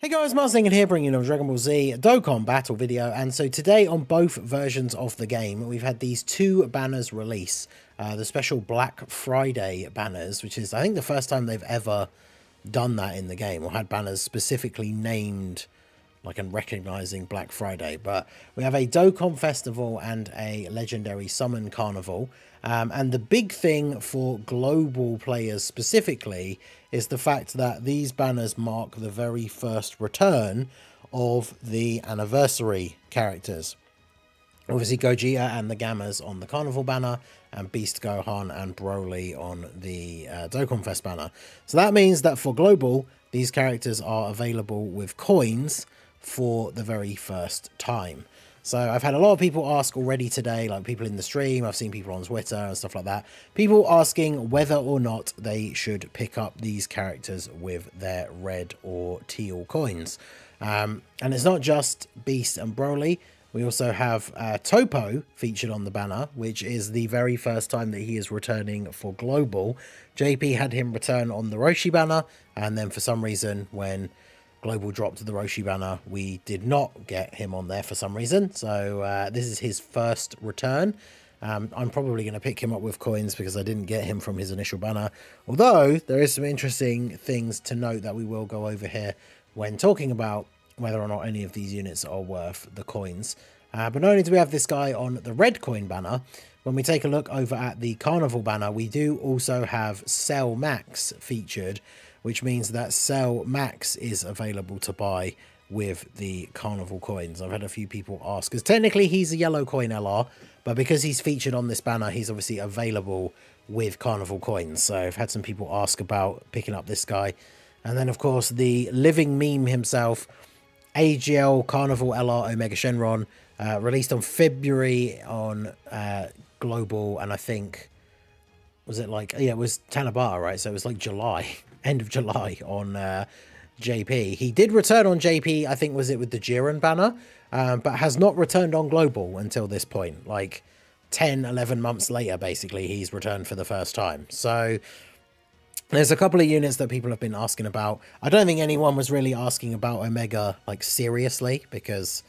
Hey guys, Marsling here bringing you a Dragon Ball Z Dokkan battle video, and so today on both versions of the game we've had these two banners release, the special Black Friday banners, which is I think the first time they've ever done that in the game, or had banners specifically named like and recognizing Black Friday. But we have a Dokkan Festival and a Legendary Summon Carnival. And the big thing for global players specifically is the fact that these banners mark the very first return of the anniversary characters. Obviously Gogeta and the Gammas on the Carnival banner, and Beast Gohan and Broly on the Dokkan Fest banner. So that means that for global, these characters are available with coins for the very first time. So I've had a lot of people ask already today, like people in the stream, I've seen people on Twitter and stuff like that, people asking whether or not they should pick up these characters with their red or teal coins. And it's not just Beast and Broly, we also have Toppo featured on the banner, which is the very first time that he is returning for global. JP had him return on the Roshi banner, and then for some reason when global dropped the Roshi banner, we did not get him on there for some reason. So this is his first return. I'm probably going to pick him up with coins because I didn't get him from his initial banner. Although there is some interesting things to note that we will go over here when talking about whether or not any of these units are worth the coins. But not only do we have this guy on the red coin banner, when we take a look over at the Carnival banner, we do also have Cell Max featured, which means that Cell Max is available to buy with the Carnival coins. I've had a few people ask, because technically he's a yellow coin LR, but because he's featured on this banner, he's obviously available with Carnival coins. So I've had some people ask about picking up this guy. And then, of course, the living meme himself, AGL Carnival LR Omega Shenron, released on February on Global, and I think, was it like, yeah, it was Tanabata, right? So it was like July, end of July on JP. He did return on JP, I think, was it with the Jiren banner, but has not returned on Global until this point. Like 10, 11 months later, basically, he's returned for the first time. So there's a couple of units that people have been asking about. I don't think anyone was really asking about Omega, like, seriously, because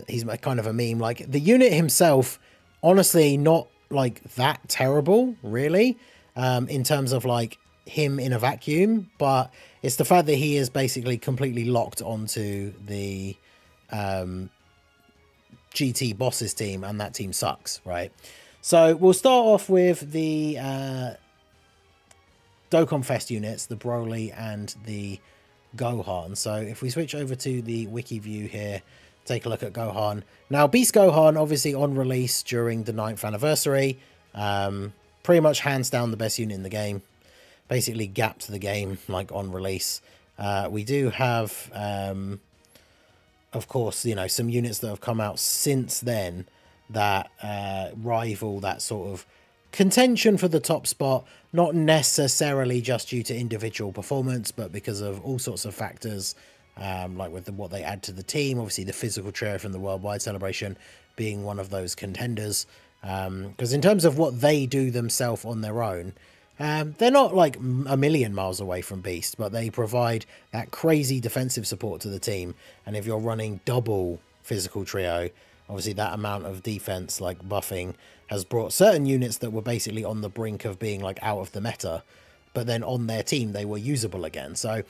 he's kind of a meme. Like, the unit himself, honestly, not, like, that terrible, really, in terms of, like, him in a vacuum, but it's the fact that he is basically completely locked onto the GT bosses team, and that team sucks, right? So we'll start off with the Dokkan Fest units, the Broly and the Gohan. So if we switch over to the wiki view here, take a look at Gohan. Now, Beast Gohan, obviously on release during the 9th anniversary, pretty much hands down the best unit in the game. Basically gapped the game, like, on release. We do have, of course, you know, some units that have come out since then that rival that sort of contention for the top spot, not necessarily just due to individual performance, but because of all sorts of factors, like with what they add to the team. Obviously, the physical trio from the Worldwide Celebration being one of those contenders. Because in terms of what they do themselves on their own, they're not like a million miles away from Beast, but they provide that crazy defensive support to the team. And if you're running double physical trio, obviously that amount of defense, like buffing, has brought certain units that were basically on the brink of being like out of the meta, but then on their team they were usable again. So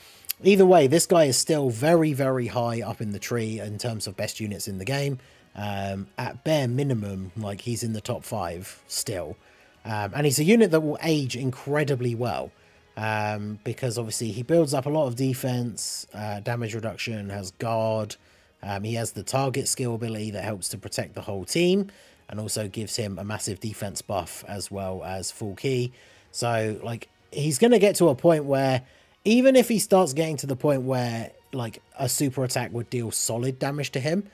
either way, this guy is still very, very high up in the tree in terms of best units in the game. At bare minimum, like, he's in the top 5 still. And he's a unit that will age incredibly well, because obviously he builds up a lot of defense, damage reduction, has guard, he has the target skill ability that helps to protect the whole team, and also gives him a massive defense buff as well as full key. So, like, he's going to get to a point where, even if he starts getting to the point where, like, a super attack would deal solid damage to him,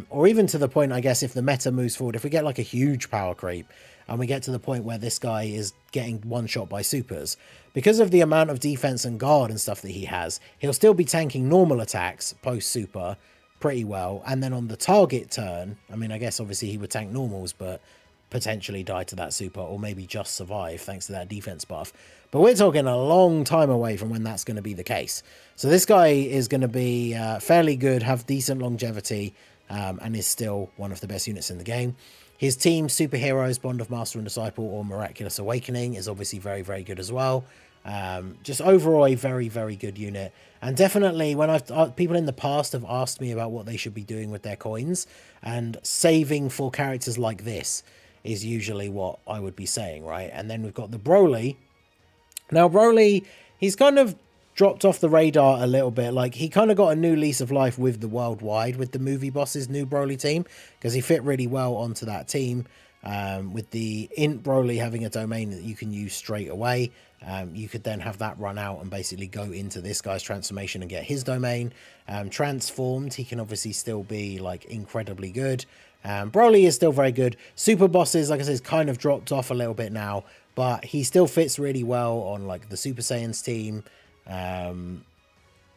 or even to the point, I guess, if the meta moves forward, if we get like a huge power creep, and we get to the point where this guy is getting one-shot by supers, because of the amount of defense and guard and stuff that he has, he'll still be tanking normal attacks post-super pretty well. And then on the target turn, I mean, I guess obviously he would tank normals, but potentially die to that super, or maybe just survive thanks to that defense buff. But we're talking a long time away from when that's going to be the case. So this guy is going to be fairly good, have decent longevity, and is still one of the best units in the game. His team, Superheroes, Bond of Master and Disciple, or Miraculous Awakening, is obviously very, very good as well. Just overall a very, very good unit. And definitely when people in the past have asked me about what they should be doing with their coins, and saving for characters like this is usually what I would be saying, right? And then we've got the Broly. Now Broly, he's kind of dropped off the radar a little bit. Like, he kind of got a new lease of life with the Worldwide, with the Movie Boss's new Broly team, because he fit really well onto that team. With the Int Broly having a domain that you can use straight away, you could then have that run out and basically go into this guy's transformation and get his domain. Transformed, he can obviously still be like incredibly good. Broly is still very good. Super Bosses, like I said, is kind of dropped off a little bit now, but he still fits really well on like the Super Saiyans team.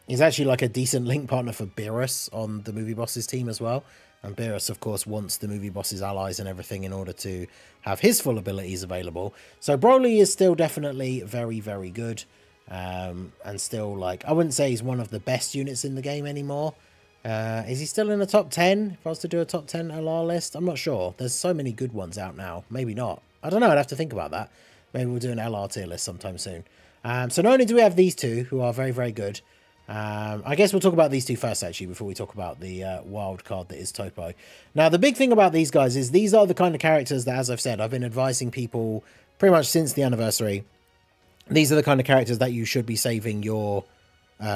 He's actually like a decent link partner for Beerus on the Movie Boss's team as well. And Beerus, of course, wants the Movie Boss's allies and everything in order to have his full abilities available. So Broly is still definitely very, very good. And still, like, I wouldn't say he's one of the best units in the game anymore. Is he still in the top 10? If I was to do a top 10 LR list, I'm not sure. There's so many good ones out now. Maybe not. I don't know. I'd have to think about that. Maybe we'll do an LR tier list sometime soon. So not only do we have these two, who are very, very good. I guess we'll talk about these two first, actually, before we talk about the wild card that is Toppo. Now, the big thing about these guys is these are the kind of characters that, as I've said, I've been advising people pretty much since the anniversary. These are the kind of characters that you should be saving your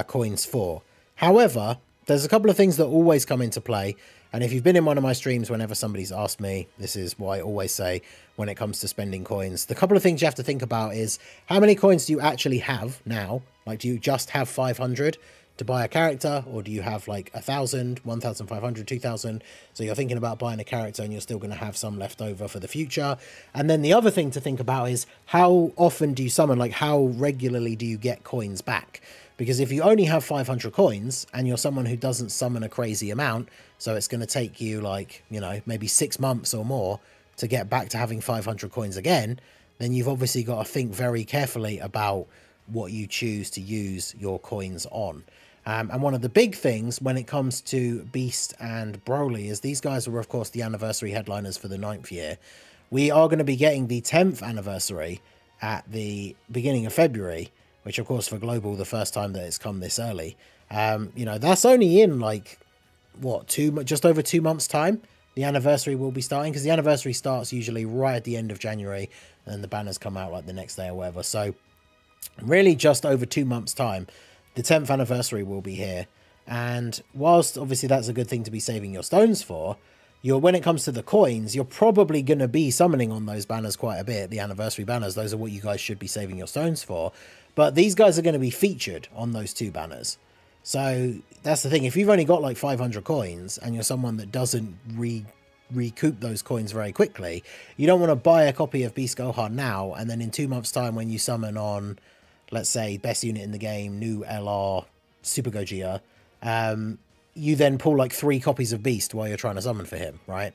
coins for. However, there's a couple of things that always come into play. And if you've been in one of my streams, whenever somebody's asked me, this is what I always say when it comes to spending coins. The couple of things you have to think about is, how many coins do you actually have now? Like, do you just have 500 to buy a character, or do you have like 1,000, 1,500, 2,000? So you're thinking about buying a character and you're still going to have some left over for the future. And then the other thing to think about is, how often do you summon? Like, how regularly do you get coins back? Because if you only have 500 coins and you're someone who doesn't summon a crazy amount, so it's going to take you like, you know, maybe 6 months or more to get back to having 500 coins again, then you've obviously got to think very carefully about what you choose to use your coins on. And one of the big things when it comes to Beast and Broly is these guys were, of course, the anniversary headliners for the 9th year. We are going to be getting the 10th anniversary at the beginning of February, which, of course, for Global, the first time that it's come this early. You know, that's only in, like, what, just over 2 months' time? The anniversary will be starting, because the anniversary starts usually right at the end of January, and then the banners come out, like, the next day or whatever. So, really, just over 2 months' time, the 10th anniversary will be here. And whilst, obviously, that's a good thing to be saving your stones for, when it comes to the coins, you're probably going to be summoning on those banners quite a bit, the anniversary banners. Those are what you guys should be saving your stones for. But these guys are going to be featured on those two banners. So that's the thing. If you've only got like 500 coins and you're someone that doesn't recoup those coins very quickly, you don't want to buy a copy of Beast Gohan now, and then in 2 months' time when you summon on, let's say, best unit in the game, new LR, Super Gogeta, you then pull like 3 copies of Beast while you're trying to summon for him, right?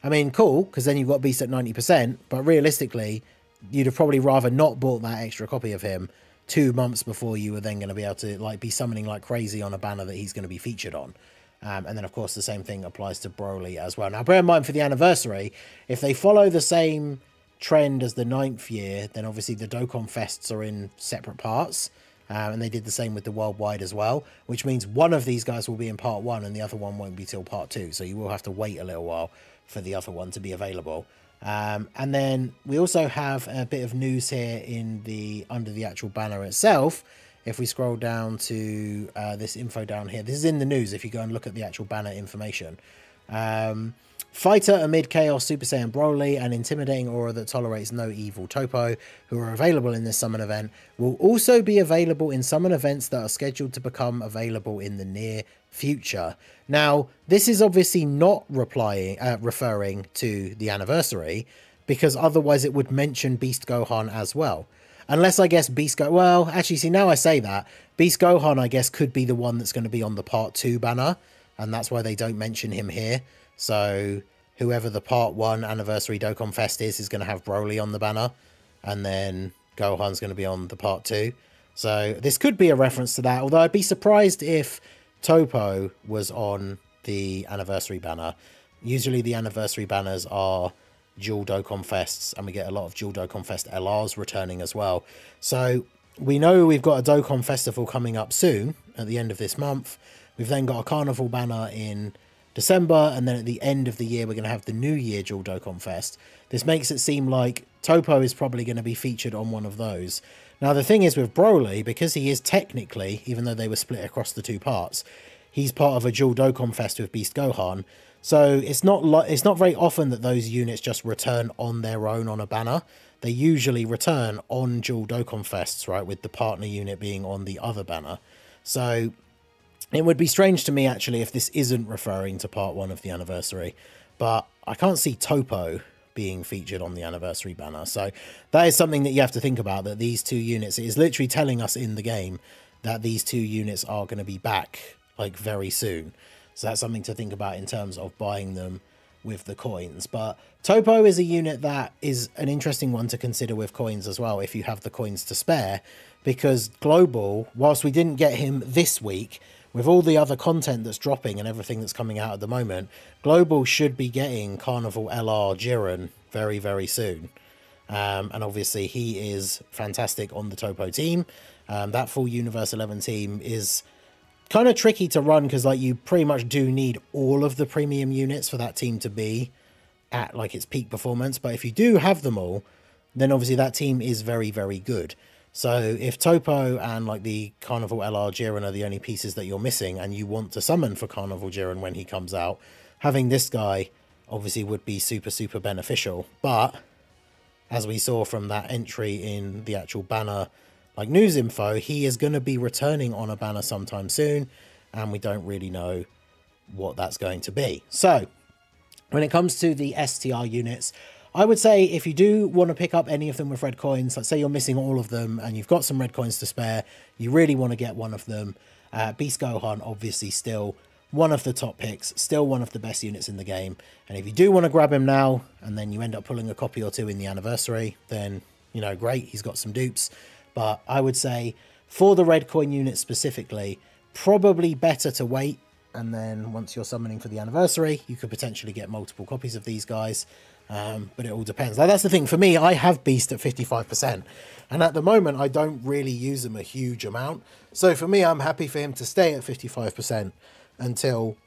I mean, cool, because then you've got Beast at 90%, but realistically, you'd have probably rather not bought that extra copy of him 2 months before you were then going to be able to like be summoning like crazy on a banner that he's going to be featured on. And then, of course, the same thing applies to Broly as well. Now, bear in mind, for the anniversary, if they follow the same trend as the 9th year, then obviously the Dokkan Fests are in separate parts. And they did the same with the Worldwide as well, which means one of these guys will be in part 1 and the other one won't be till part 2. So you will have to wait a little while for the other one to be available. And then we also have a bit of news here in under the actual banner itself. If we scroll down to this info down here, this is in the news if you go and look at the actual banner information. Fighter amid chaos, Super Saiyan Broly, an intimidating aura that tolerates no evil Toppo, who are available in this summon event, will also be available in summon events that are scheduled to become available in the near future. Now, this is obviously not referring to the anniversary, because otherwise it would mention Beast Gohan as well. Unless, I guess, well, actually, see, now I say that, Beast Gohan, I guess, could be the one that's going to be on the part 2 banner, and that's why they don't mention him here. So, whoever the Part 1 Anniversary Dokkan Fest is going to have Broly on the banner, and then Gohan's going to be on the Part 2. So this could be a reference to that, although I'd be surprised if Toppo was on the Anniversary banner. Usually the Anniversary banners are dual Dokkan Fests, and we get a lot of dual Dokkan Fest LRs returning as well. So we know we've got a Dokkan Festival coming up soon, at the end of this month. We've then got a Carnival banner in December, and then at the end of the year we're going to have the New Year dual Dokkan Fest. This makes it seem like Toppo is probably going to be featured on one of those. Now the thing is with Broly, because he is technically, even though they were split across the two parts, he's part of a dual Dokkan Fest with Beast Gohan. So it's not very often that those units just return on their own on a banner. They usually return on dual Dokkan Fests, right, with the partner unit being on the other banner. So it would be strange to me, actually, if this isn't referring to Part 1 of the Anniversary. But I can't see Toppo being featured on the Anniversary banner. So that is something that you have to think about, that these two units, it is literally telling us in the game that these two units are going to be back, like, very soon. So that's something to think about in terms of buying them with the coins. But Toppo is a unit that is an interesting one to consider with coins as well, if you have the coins to spare, because Global, whilst we didn't get him this week, with all the other content that's dropping and everything that's coming out at the moment, Global should be getting Carnival LR Jiren very, very soon. And obviously he is fantastic on the Toppo team. That full Universe 11 team is kind of tricky to run, because like you pretty much do need all of the premium units for that team to be at like its peak performance. But if you do have them all, then obviously that team is very, very good. So if Toppo and like the Carnival LR Jiren are the only pieces that you're missing, and you want to summon for Carnival Jiren when he comes out, having this guy obviously would be super, super beneficial. But as we saw from that entry in the actual banner, like news info, he is going to be returning on a banner sometime soon, and we don't really know what that's going to be. So when it comes to the STR units, I would say if you do want to pick up any of them with red coins, let's say you're missing all of them and you've got some red coins to spare, you really want to get one of them. Beast Gohan, obviously still one of the top picks, still one of the best units in the game. And if you do want to grab him now, and then you end up pulling a copy or two in the Anniversary, then, you know, great, he's got some dupes. But I would say for the red coin unit specifically, probably better to wait. And then once you're summoning for the Anniversary, you could potentially get multiple copies of these guys. But it all depends. Like, that's the thing. For me, I have Beast at 55%. And at the moment, I don't really use him a huge amount. So for me, I'm happy for him to stay at 55% until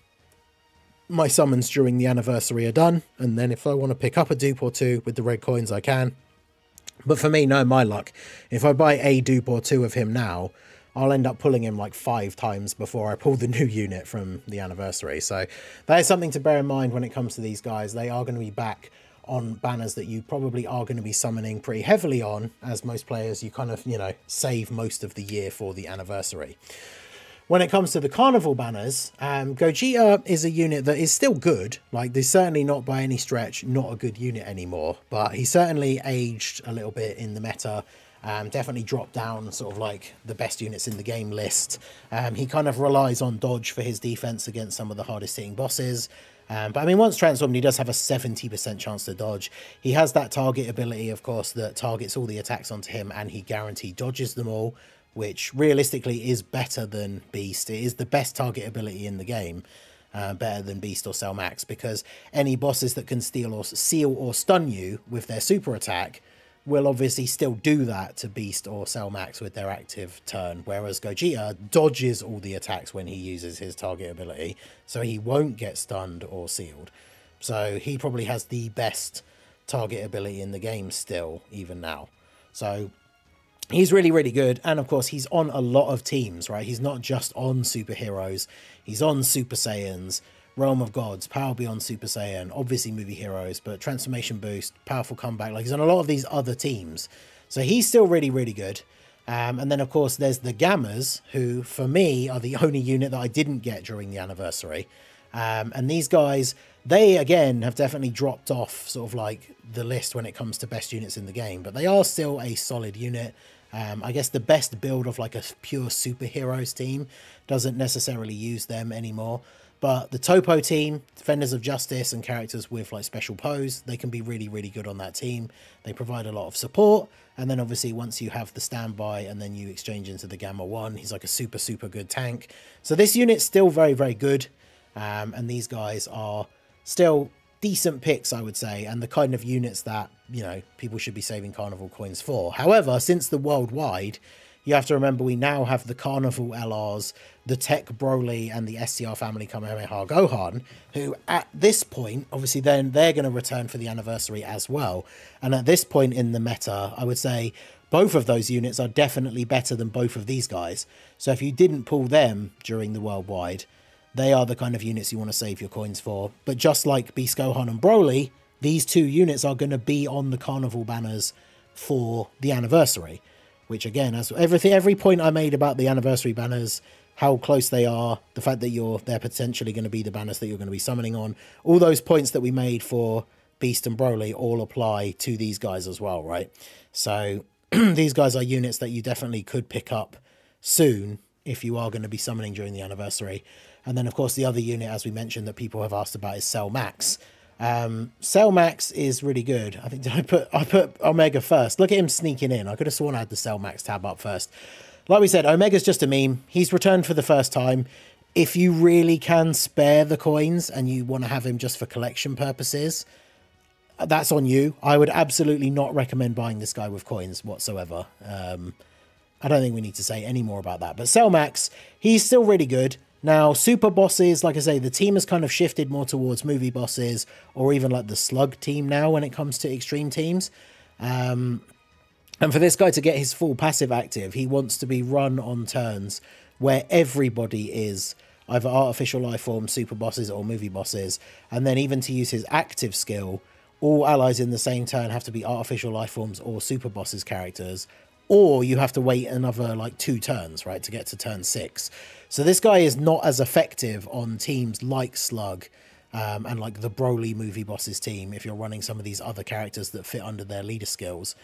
my summons during the Anniversary are done. And then if I want to pick up a dupe or two with the red coins, I can. But for me, no, my luck, if I buy a dupe or two of him now, I'll end up pulling him like 5 times before I pull the new unit from the Anniversary. So that is something to bear in mind when it comes to these guys. They are going to be back on banners that you probably are going to be summoning pretty heavily on, as most players, you kind of, you know, save most of the year for the Anniversary. When it comes to the Carnival banners, Gogeta is a unit that is still good. Like, there's certainly not by any stretch not a good unit anymore, but he certainly aged a little bit in the meta. Definitely dropped down sort of like the best units in the game list. He kind of relies on dodge for his defense against some of the hardest hitting bosses. But I mean, once transformed, he does have a 70% chance to dodge. He has that target ability, of course, that targets all the attacks onto him, and he guaranteed dodges them all, which realistically is better than Beast. It is the best target ability in the game, better than Beast or Cell Max, because any bosses that can seal or stun you with their super attack will obviously still do that to Beast or Cell Max with their active turn, whereas Gogeta dodges all the attacks when he uses his target ability, so he won't get stunned or sealed. So he probably has the best target ability in the game still, even now. So he's really, really good. And of course, he's on a lot of teams, right? He's not just on superheroes. He's on Super Saiyans, Realm of Gods, Power Beyond Super Saiyan, obviously Movie Heroes, but Transformation Boost, Powerful Comeback. Like, he's on a lot of these other teams. So he's still really, really good. And then, of course, there's the Gammas, who, for me, are the only unit that I didn't get during the Anniversary. And these guys, they, again, have definitely dropped off sort of like the list when it comes to best units in the game. But they are still a solid unit. I guess the best build of like a pure superheroes team doesn't necessarily use them anymore. But the Topo team, Defenders of Justice and characters with like special pose, they can be really, really good on that team. They provide a lot of support. And then obviously once you have the standby and then you exchange into the Gamma 1, he's like a super, super good tank. So this unit's still very, very good. And these guys are still decent picks, I would say, and the kind of units that, you know, people should be saving Carnival coins for. However, since the worldwide, you have to remember we now have the Carnival LRs, the Tech Broly, and the STR family Kamehameha Gohan, who at this point, obviously then they're going to return for the anniversary as well. And at this point in the meta, I would say both of those units are definitely better than both of these guys. So if you didn't pull them during the worldwide, they are the kind of units you want to save your coins for. But just like Beast Gohan and Broly, these two units are going to be on the Carnival banners for the anniversary. Which again, as every point I made about the anniversary banners, how close they are, the fact that they're potentially going to be the banners that you're going to be summoning on, all those points that we made for Beast and Broly all apply to these guys as well, right? So these guys are units that you definitely could pick up soon if you are going to be summoning during the anniversary. And then, of course, the other unit, as we mentioned, that people have asked about is Cell Max. Cell Max is really good. I think I put Omega first. Look at him sneaking in. I could have sworn I had the Cell Max tab up first. Like we said, Omega's just a meme. He's returned for the first time. If you really can spare the coins and you want to have him just for collection purposes, that's on you. I would absolutely not recommend buying this guy with coins whatsoever. I don't think we need to say any more about that. But Cell Max, he's still really good. Now, super bosses, like I say, the team has kind of shifted more towards movie bosses or even like the slug team now when it comes to extreme teams. And for this guy to get his full passive active, he wants to be run on turns where everybody is either artificial life form, super bosses or movie bosses. And then even to use his active skill, all allies in the same turn have to be artificial life forms or super bosses characters. Or you have to wait another like 2 turns, right, to get to turn 6. So this guy is not as effective on teams like Slug and like the Broly movie bosses team if you're running some of these other characters that fit under their leader skills.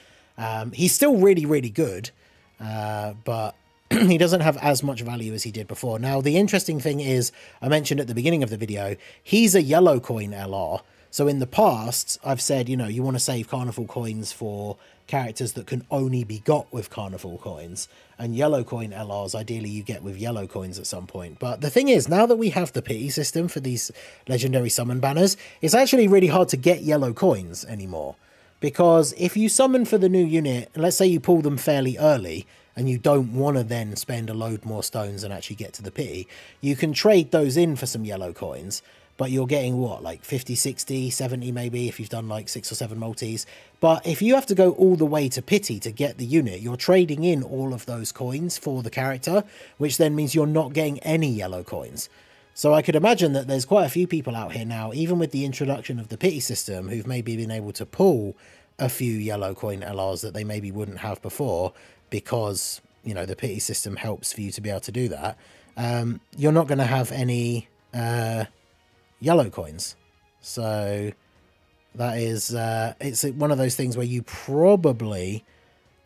He's still really, really good, but he doesn't have as much value as he did before. Now, the interesting thing is, I mentioned at the beginning of the video, he's a yellow coin LR. So in the past, I've said, you know, you want to save Carnival coins for characters that can only be got with Carnival coins, and yellow coin LRs, ideally you get with yellow coins at some point. But the thing is, now that we have the pity system for these legendary summon banners, it's actually really hard to get yellow coins anymore. Because if you summon for the new unit, and let's say you pull them fairly early, and you don't want to then spend a load more stones and actually get to the pity, you can trade those in for some yellow coins. But you're getting what, like 50, 60, 70 maybe if you've done like 6 or 7 multis. But if you have to go all the way to pity to get the unit, you're trading in all of those coins for the character, which then means you're not getting any yellow coins. So I could imagine that there's quite a few people out here now, even with the introduction of the pity system, who've maybe been able to pull a few yellow coin LRs that they maybe wouldn't have before because, you know, the pity system helps for you to be able to do that. You're not going to have any yellow coins. So that is it's one of those things where you probably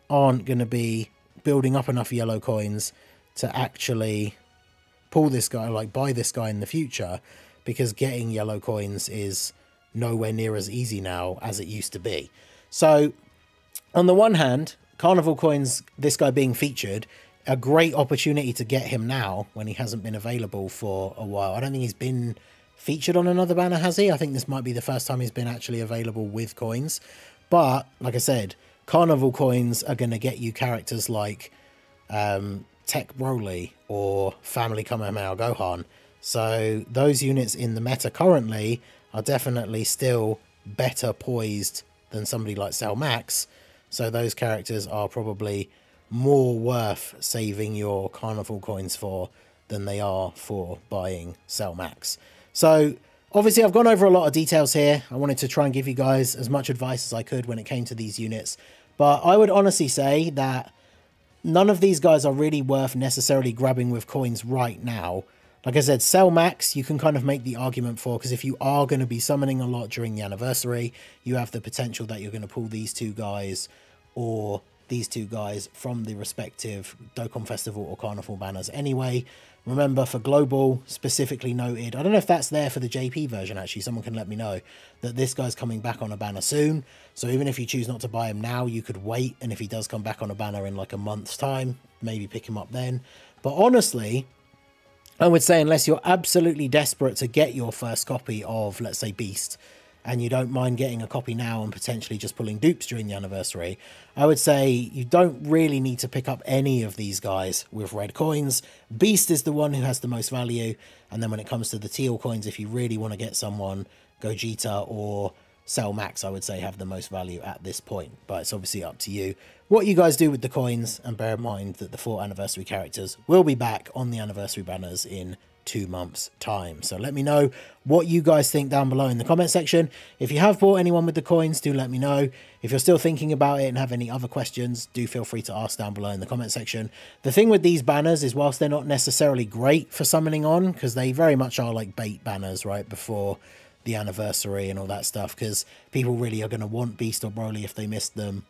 aren't going to be building up enough yellow coins to actually pull this guy, like buy this guy in the future, because getting yellow coins is nowhere near as easy now as it used to be. So on the one hand, Carnival coins, this guy being featured, a great opportunity to get him now when he hasn't been available for a while. I don't think he's been featured on another banner, has he? I think this might be the first time he's been actually available with coins. But like I said, Carnival coins are going to get you characters like Tech Broly or Family Kamehameha Gohan. So those units in the meta currently are definitely still better poised than somebody like Cell Max. So those characters are probably more worth saving your Carnival coins for than they are for buying Cell Max. So obviously I've gone over a lot of details here. I wanted to try and give you guys as much advice as I could when it came to these units. But I would honestly say that none of these guys are really worth necessarily grabbing with coins right now. Like I said, Cell Max, you can kind of make the argument for, because if you are going to be summoning a lot during the anniversary, you have the potential that you're going to pull these two guys or these two guys from the respective Dokkan Festival or Carnival banners anyway. Remember, for global, specifically noted, I don't know if that's there for the JP version, actually, someone can let me know, that this guy's coming back on a banner soon. So even if you choose not to buy him now, you could wait, and if he does come back on a banner in like a month's time, maybe pick him up then. But honestly, I would say unless you're absolutely desperate to get your first copy of, let's say, Beast, and you don't mind getting a copy now and potentially just pulling dupes during the anniversary, I would say you don't really need to pick up any of these guys with red coins. Beast is the one who has the most value, and then when it comes to the teal coins, if you really want to get someone, Gogeta or Cell Max, I would say, have the most value at this point. But it's obviously up to you what you guys do with the coins, and bear in mind that the 4 anniversary characters will be back on the anniversary banners in 2 months time. So let me know what you guys think down below in the comment section. If you have bought anyone with the coins, do let me know. If you're still thinking about it and have any other questions, do feel free to ask down below in the comment section. The thing with these banners is, whilst they're not necessarily great for summoning on, because they very much are like bait banners right before the anniversary and all that stuff, because people really are going to want Beast or Broly if they missed them.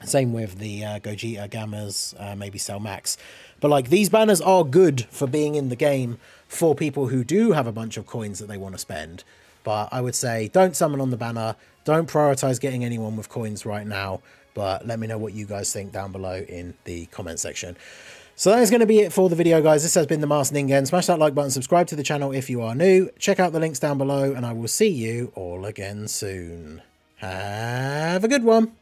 Same with the Gogeta, Gammas, maybe Cell Max. But like, these banners are good for being in the game for people who do have a bunch of coins that they want to spend. But I would say don't summon on the banner. Don't prioritize getting anyone with coins right now. But let me know what you guys think down below in the comment section. So that is going to be it for the video, guys. This has been the Masked Ningen. Smash that like button, subscribe to the channel if you are new. Check out the links down below, and I will see you all again soon. Have a good one.